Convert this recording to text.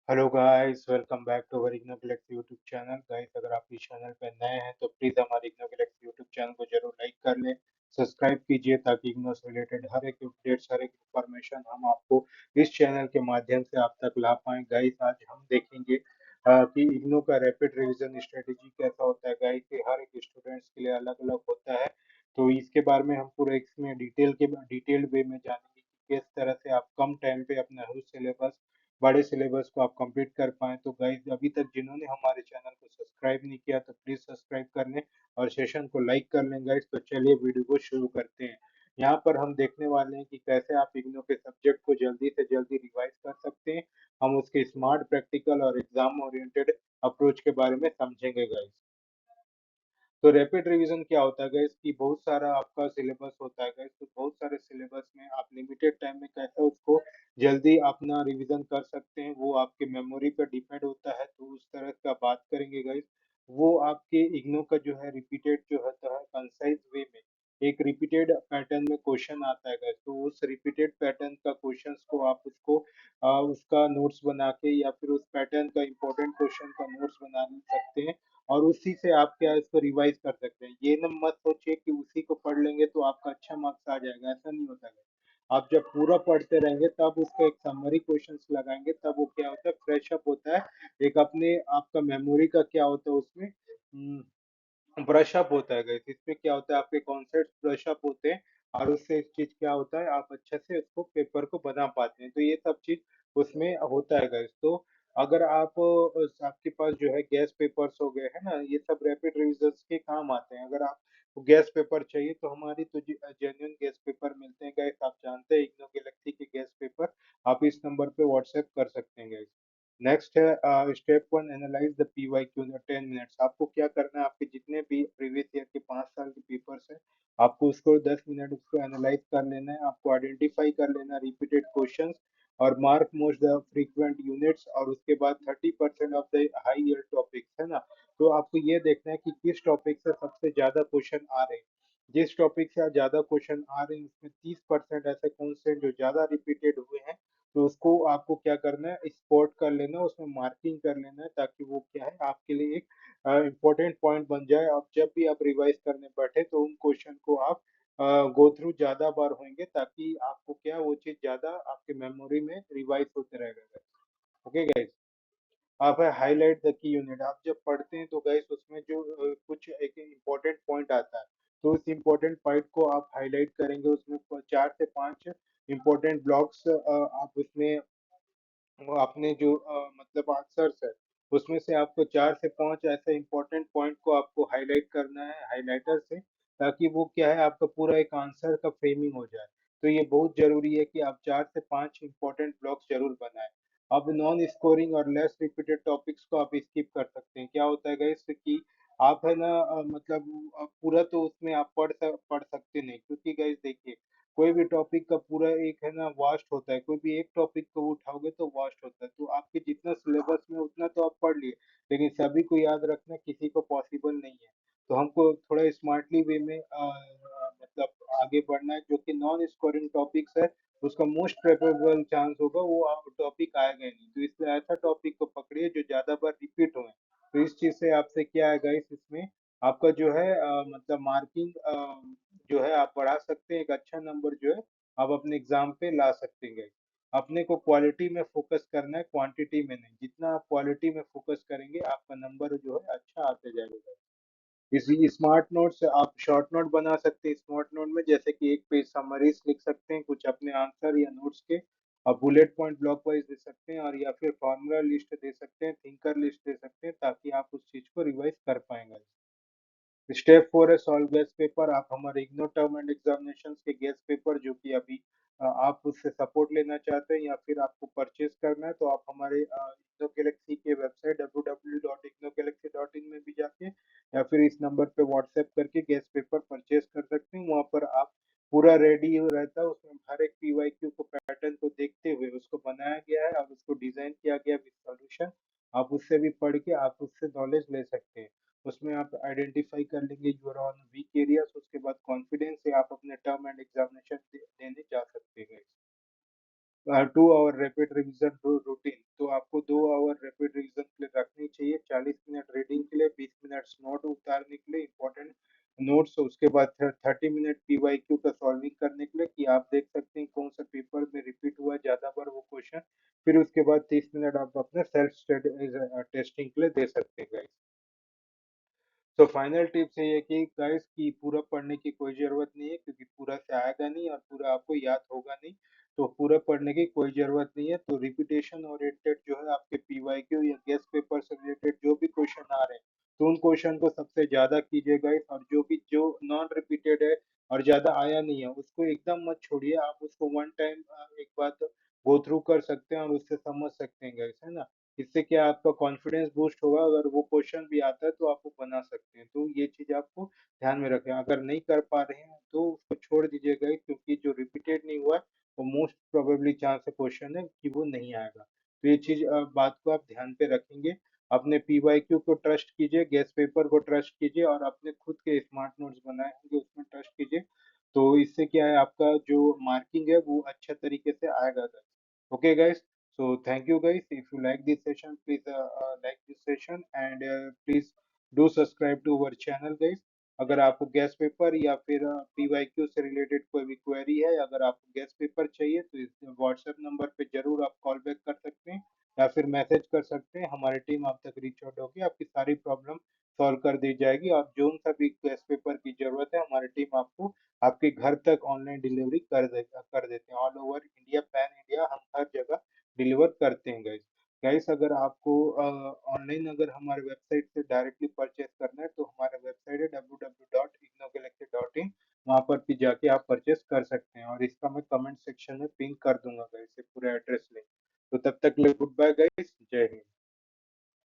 Hello guys, welcome back to our IGNOU galaxy YouTube channel. Guys, अगर आप इस channel पे नए हैं तो प्लीज हमारे इग्नो गैलेक्सी यूट्यूब चैनल को जरूर लाइक कर लें, सब्सक्राइब कीजिए ताकि इग्नो से रिलेटेड हर एक अपडेट्स, हर एक इंफॉर्मेशन हम आपको इस चैनल के माध्यम से आप तक ला पाएं। गाइस, आज हम देखेंगे कि इग्नो का रैपिड रिवीजन स्ट्रेटेजी कैसा होता है। गाइस, ये हर एक स्टूडेंट्स के लिए अलग अलग होता है, तो इसके बारे में हम पूरा इसमें डिटेल्ड वे में जानेंगे कि किस तरह से आप कम टाइम पे अपना ह्यूज सिलेबस, बड़े सिलेबस को आप कंप्लीट कर पाएँ। तो गाइस, अभी तक जिन्होंने हमारे चैनल को सब्सक्राइब नहीं किया तो प्लीज सब्सक्राइब कर लें और सेशन को लाइक कर लें। गाइस, तो चलिए वीडियो को शुरू करते हैं। यहाँ पर हम देखने वाले हैं कि कैसे आप इग्नू के सब्जेक्ट को जल्दी से जल्दी रिवाइज कर सकते हैं। हम उसके स्मार्ट, प्रैक्टिकल और एग्जाम ओरिएंटेड अप्रोच के बारे में समझेंगे गाइस। तो रैपिड रिवीजन क्या होता है गाइस कि बहुत सारा आपका सिलेबस होता है गाइस, तो बहुत सारे सिलेबस में आप लिमिटेड टाइम में कैसे उसको जल्दी अपना रिवीजन कर सकते हैं, वो आपके मेमोरी पर डिपेंड होता है। तो उस तरह का बात करेंगे गाइस। वो आपके इग्नो का जो है रिपीटेड जो होता है कंसाइज वे में, एक रिपीटेड पैटर्न में क्वेश्चन आता है गाइस, तो उस रिपीटेड पैटर्न का क्वेश्चंस को आप उसको उसका नोट्स बना के या फिर उस पैटर्न का इंपॉर्टेंट क्वेश्चन का नोट्स बना सकते हैं और उसी से आप क्या है इसको रिवाइज कर सकते हैं। ये ना मत सोचिए कि उसी को पढ़ लेंगे तो आपका अच्छा मार्क्स आ जाएगा, ऐसा नहीं होता है। आप जब पूरा पढ़ते रहेंगे तब उसका एक समरी क्वेश्चंस लगाएंगे, तब वो क्या होता है, फ्रेश अप होता है। एक अपने आपका मेमोरी का क्या होता है उसमें ब्रश अप होता है गाइस। इसमें क्या होता है, आपके कॉन्सेप्ट ब्रश अप होते हैं और उससे एक चीज क्या होता है, आप अच्छे से उसको पेपर को बना पाते हैं। तो ये सब चीज उसमें होता है गाइस। तो अगर आप आपके पास जो है गैस पेपर्स हो गए है ना, ये सब रैपिड रिविजन के काम आते हैं। अगर आप गैस पेपर चाहिए तो हमारी तो जेन्युइन गैस पेपर मिलते हैं गाइस। आप जानते हैं इग्नो गैलेक्सी के गैस पेपर आप इस नंबर पे व्हाट्सएप कर सकते हैं गाइस। नेक्स्ट है step one, analyse the PYQ in 10 minutes. आपको क्या करना है, आपके जितने भी प्रीवियस ईयर के 5 साल के पेपर्स हैं, आपको उसको 10 मिनट उसको एनालाइज कर लेना है। आपको आइडेंटिफाई कर लेना रिपीटेड क्वेश्चंस और mark most the frequent units, और उसके बाद 30% of the high year topics है ना। तो आपको ये देखना है कि किस टॉपिक से सबसे ज्यादा क्वेश्चन आ रहे हैं। जिस टॉपिक से ज्यादा क्वेश्चन आ रहे हैं उसमें 30% ऐसे कौन से हैं जो ज्यादा रिपीटेड हुए हैं, तो उसको आपको क्या करना है, स्पॉट कर लेना है, उसमें मार्किंग कर लेना है, ताकि वो क्या है आपके लिए एक इम्पोर्टेंट पॉइंट बन जाए। आप जब भी आप रिवाइज करने बैठे तो उन क्वेश्चन को आप गो थ्रू ज्यादा बार होंगे, ताकि आपको क्या वो चीज ज्यादा आपके मेमोरी में रिवाइज होते रहेगा। ओके गाइस, आप है हाईलाइट द की यूनिट। आप जब पढ़ते हैं तो गाइस उसमें जो कुछ एक इम्पोर्टेंट पॉइंट आता है, तो उस इम्पोर्टेंट पॉइंट को आप हाईलाइट करेंगे। उसमें 4 से 5 इम्पोर्टेंट ब्लॉक्स आप उसमें वो अपने जो मतलब आंसर्स है उसमें से आपको 4 से 5 ऐसे इंपॉर्टेंट पॉइंट को आपको हाईलाइट करना है हाईलाइटर से, ताकि वो क्या है आपका पूरा एक आंसर का फ्रेमिंग हो जाए। तो ये बहुत जरूरी है कि आप 4 से 5 इंपॉर्टेंट ब्लॉक्स जरूर बनाएं। अब नॉन स्कोरिंग और लेस रिपीटेड टॉपिक्स को आप स्किप कर सकते हैं। क्या होता है गाइस कि आप है ना मतलब पूरा तो उसमें आप पढ़ सकते नहीं, क्योंकि गाइस देखिए, कोई भी टॉपिक का पूरा एक है ना वास्ट होता है। कोई भी एक टॉपिक को उठाओगे तो वास्ट होता है। तो आपके जितना सिलेबस में उतना तो आप पढ़ लिए, लेकिन सभी को याद रखना किसी को पॉसिबल नहीं है। तो हमको थोड़ा स्मार्टली वे में मतलब आगे बढ़ना है। जो कि नॉन स्कोरिंग टॉपिक्स है उसका मोस्ट प्रेफरेबल चांस होगा वो टॉपिक आएगा ही नहीं। तो इसलिए ऐसा टॉपिक को पकड़िए जो ज्यादा बार रिपीट हुए। तो इस चीज से आपसे क्या है गाइस, इसमें आपका जो है मतलब मार्किंग जो है आप बढ़ा सकते हैं। एक अच्छा नंबर जो है आप अपने एग्जाम पे ला सकते हैं। अपने को क्वालिटी में फोकस करना है, क्वांटिटी में नहीं। जितना आप क्वालिटी में फोकस करेंगे आपका नंबर जो है अच्छा आते जाएगा। इसी स्मार्ट नोट्स आप शॉर्ट नोट बना सकते हैं। स्मार्ट नोट में जैसे कि एक पेज समरीज लिख सकते हैं कुछ अपने आंसर या नोट्स के, और बुलेट पॉइंट ब्लॉक वाइज दे सकते हैं, और या फिर फॉर्मूला लिस्ट दे सकते हैं, थिंकर लिस्ट दे सकते हैं, ताकि आप उस चीज को रिवाइज कर पाएंगे। स्टेप फोर है सॉल्व गेस पेपर। आप हमारे इग्नो टर्म एंड एग्जामिनेशन के गेस पेपर जो कि अभी आप उससे सपोर्ट लेना चाहते हैं या फिर आपको परचेज करना है, तो आप हमारे इग्नो गैलेक्सी के वेबसाइट www.ignogalaxy.in में भी जाके या फिर इस नंबर पे व्हाट्सएप करके गेस पेपर परचेज कर सकते हैं। वहाँ पर आप पूरा रेडी रहता है, उसमें हर एक पीवाईक्यू को पैटर्न को देखते हुए उसको बनाया गया है और उसको डिजाइन किया गया विद सॉल्यूशन। आप उससे भी पढ़ के आप उससे नॉलेज ले सकते हैं। उसमें आप आइडेंटिफाई कर लेंगे यूर ऑन वीक एरियाज, उसके बाद कॉन्फिडेंस से आप अपने टर्म एंड एग्जामिनेशन देने जा सकते हैं। 2 आवर रैपिड रिवीजन रूटीन। तो आपको 2 आवर रैपिड रिवीजन के लिए रखनी चाहिए, 40 मिनट रीडिंग के लिए, 20 मिनट नोट उतारने के लिए इंपॉर्टेंट नोट्स, उसके बाद 30 मिनट पीवाईक्यू का सॉल्विंग करने के लिए कि आप देख सकते हैं कौन सा पेपर में रिपीट हुआ ज्यादा बार वो क्वेश्चन। फिर उसके बाद 30 मिनट आप अपने सेल्फ स्टडी टेस्टिंग के लिए दे सकते हैं guys। तो फाइनल टिप्स ये है कि गाइस की पूरा पढ़ने की कोई जरूरत नहीं है, क्योंकि पूरा से आएगा नहीं और पूरा आपको याद होगा नहीं। तो पूरा पढ़ने की कोई जरूरत नहीं है। तो रिपीटेशन ओरिएंटेड जो है आपके पीवाईक्यू या गेस्ट पेपर से रिलेटेड जो भी क्वेश्चन आ रहे हैं, तो उन क्वेश्चन को सबसे ज्यादा कीजिए गाइस। और जो नॉन रिपीटेड है और ज्यादा आया नहीं है उसको एकदम मत छोड़िए, आप उसको वन टाइम एक बार गो थ्रू कर सकते हैं और उससे समझ सकते हैं गाइस, है ना। इससे क्या आपका कॉन्फिडेंस बूस्ट होगा, अगर वो क्वेश्चन भी आता है तो आप वो बना सकते हैं। तो ये चीज आपको ध्यान में रखें। अगर नहीं कर पा रहे हैं तो उसको छोड़ दीजिएगा, क्योंकि जो रिपीटेड नहीं हुआ है वो मोस्ट प्रोबेबली चांस है क्वेश्चन है कि वो नहीं आएगा। तो ये चीज बात को आप ध्यान पे रखेंगे। अपने पीवाईक्यू को ट्रस्ट कीजिए, गेस पेपर को ट्रस्ट कीजिए और अपने खुद के स्मार्ट नोट्स बनाए होंगे उसमें ट्रस्ट कीजिए। तो इससे क्या है, आपका जो मार्किंग है वो अच्छा तरीके से आएगा। Okay guys, so thank you guys. If you like this session, please like this session and please do subscribe to our channel guys। अगर आपको गैस पेपर या फिर पीवाईक्यू से रिलेटेड कोई भी क्वेरी है, अगर आपको गैस पेपर चाहिए तो इस व्हाट्सएप नंबर पे जरूर आप कॉल बैक कर सकते हैं या फिर मैसेज कर सकते हैं। हमारी टीम आप तक रीच आउट होगी, आपकी सारी प्रॉब्लम सॉल्व कर दी जाएगी। और जो सा भी गैस पेपर की जरूरत है हमारी टीम आपको आपके घर तक ऑनलाइन डिलीवरी कर देते हैं। All over India, pan India, हम हर जगह डिलीवर करते हैं गाइस। गाइस अगर आपको ऑनलाइन अगर हमारे वेबसाइट से डायरेक्टली परचेस करना है तो हमारा वेबसाइट है www.ignogalaxy.in। वहां पर भी जाके आप परचेस कर सकते हैं और इसका मैं कमेंट सेक्शन में पिन कर दूंगा गाइस, ये पूरा एड्रेस लिंक। तो तब तक के लिए गुड बाय गाइस, जय हिंद।